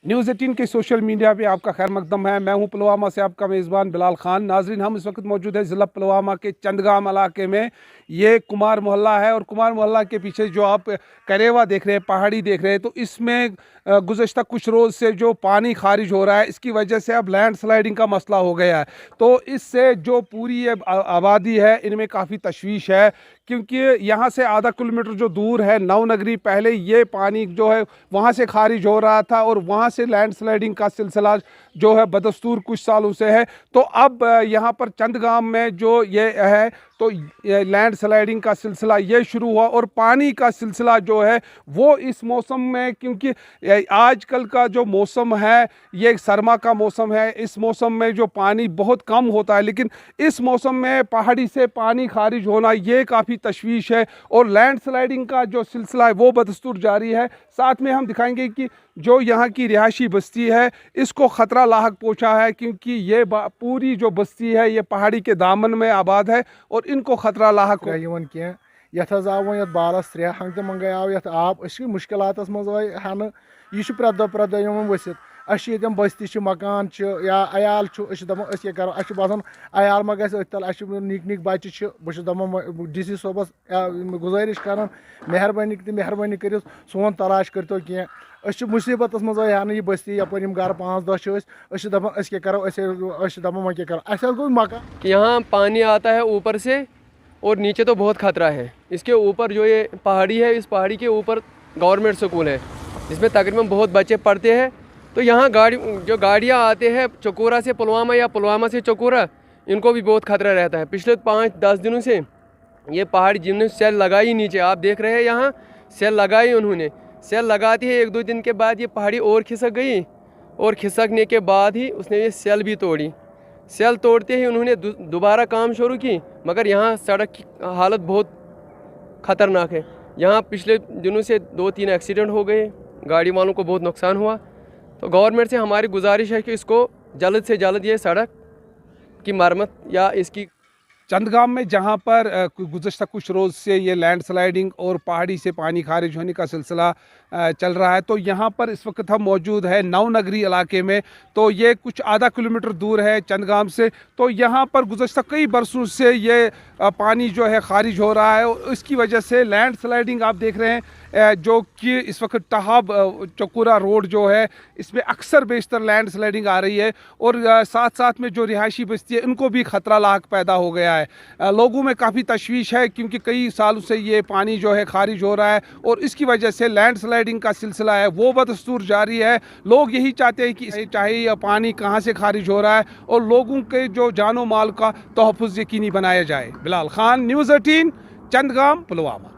News 18 के social media पे आपका खैर मकदम है। मैं हूं पुलवामा से आपका मेज़बान बिलाल खान। नाजरीन, हम इस वक्त मौजूद है ज़िला पुलवामा के चंदगाम इलाके में। ये कुमार मोहल्ला है और कुमार मोहल्ला के पीछे जो आप करेवा देख रहे हैं, पहाड़ी देख रहे हैं, तो इसमें गुज़श्ता कुछ रोज़ से जो पानी खारिज हो रहा है, इसकी वजह से अब लैंड स्लाइडिंग का मसला हो गया है। तो इससे जो पूरी ये आबादी है, इनमें काफ़ी तशवीश है, क्योंकि यहाँ से आधा किलोमीटर जो दूर है नवनगरी, पहले ये पानी जो है वहाँ से खारिज हो रहा था और वहाँ से लैंड स्लाइडिंग का सिलसिला जो है बदस्तूर कुछ सालों से है। तो अब यहाँ पर चंदगाम में जो ये है, तो ये लैंड स्लाइडिंग का सिलसिला ये शुरू हुआ और पानी का सिलसिला जो है वो इस मौसम में, क्योंकि आजकल का जो मौसम है ये सरमा का मौसम है, इस मौसम में जो पानी बहुत कम होता है, लेकिन इस मौसम में पहाड़ी से पानी खारिज होना ये काफ़ी तशवीश है और लैंड स्लाइडिंग का जो सिलसिला है वो बदस्तूर जारी है। साथ में हम दिखाएंगे कि जो यहाँ की रिहायशी बस्ती है इसको ख़तरा लाहक पहुँचा है, क्योंकि ये पूरी जो बस्ती है ये पहाड़ी के दामन में आबाद है और इनको ख़तरा लाहक यथ आव वो बालस 3 हंग तो मंगे आव यथ आब मुश्किलात मज आय हन यह प्रे दह वसित अम बस्ती मकान या अयाल दपान क्या बसान अयाल मा गल तल निक निक बच्चे बहुत डी सी सोबस गुजारिश कर मेहरबानी कर सोन तलाश कर तो कह मुसीबत मज आय हन यह बस्ती यप घर 5-10 दपान क्या करो दपान वो क्या करो गो मकान। यहाँ पानी आता है ऊपर से और नीचे तो बहुत खतरा है। इसके ऊपर जो ये पहाड़ी है, इस पहाड़ी के ऊपर गवर्नमेंट स्कूल है जिसमें तकरीबन बहुत बच्चे पढ़ते हैं। तो यहाँ गाड़ियाँ आते हैं चकोरा से पुलवामा या पुलवामा से चकोरा, इनको भी बहुत खतरा रहता है। पिछले 5-10 दिनों से ये पहाड़ी जिन्होंने सेल लगाई नीचे, आप देख रहे हैं यहाँ सेल लगाई, उन्होंने सेल लगाती है 1-2 दिन के बाद ये पहाड़ी और खिसक गई और खिसकने के बाद ही उसने ये सेल भी तोड़ी। सेल तोड़ते ही उन्होंने दोबारा काम शुरू की, मगर यहाँ सड़क की हालत बहुत ख़तरनाक है। यहाँ पिछले दिनों से 2-3 एक्सीडेंट हो गए, गाड़ी वालों को बहुत नुकसान हुआ। तो गवर्नमेंट से हमारी गुजारिश है कि इसको जल्द से जल्द ये सड़क की मरम्मत या इसकी चंदगाम में जहां पर गुज़श्ता कुछ रोज़ से ये लैंड स्लाइडिंग और पहाड़ी से पानी खारिज होने का सिलसिला चल रहा है, तो यहाँ पर इस वक्त हम मौजूद है नवनगरी इलाके में। तो ये कुछ आधा किलोमीटर दूर है चंदगाम से। तो यहाँ पर गुज़श्ता कई बरसों से ये पानी जो है खारिज हो रहा है और इसकी वजह से लैंड स्लाइडिंग आप देख रहे हैं, जो कि इस वक्त टहाब चकोरा रोड जो है इसमें अक्सर बेशतर लैंड स्लाइडिंग आ रही है और साथ साथ में जो रिहायशी बस्ती है इनको भी ख़तरा लाहक पैदा हो गया है। लोगों में काफ़ी तशवीश है, क्योंकि कई सालों से ये पानी जो है खारिज हो रहा है और इसकी वजह से लैंड स्लाइडिंग का सिलसिला है वो बदस्तूर जारी है। लोग यही चाहते हैं कि चाहे यह पानी कहाँ से खारिज हो रहा है और लोगों के जो जानो माल का तहफ़्फ़ुज़ यकीनी बनाया जाए। बिलाल खान, न्यूज़ 18, चंदगाम, पुलवामा।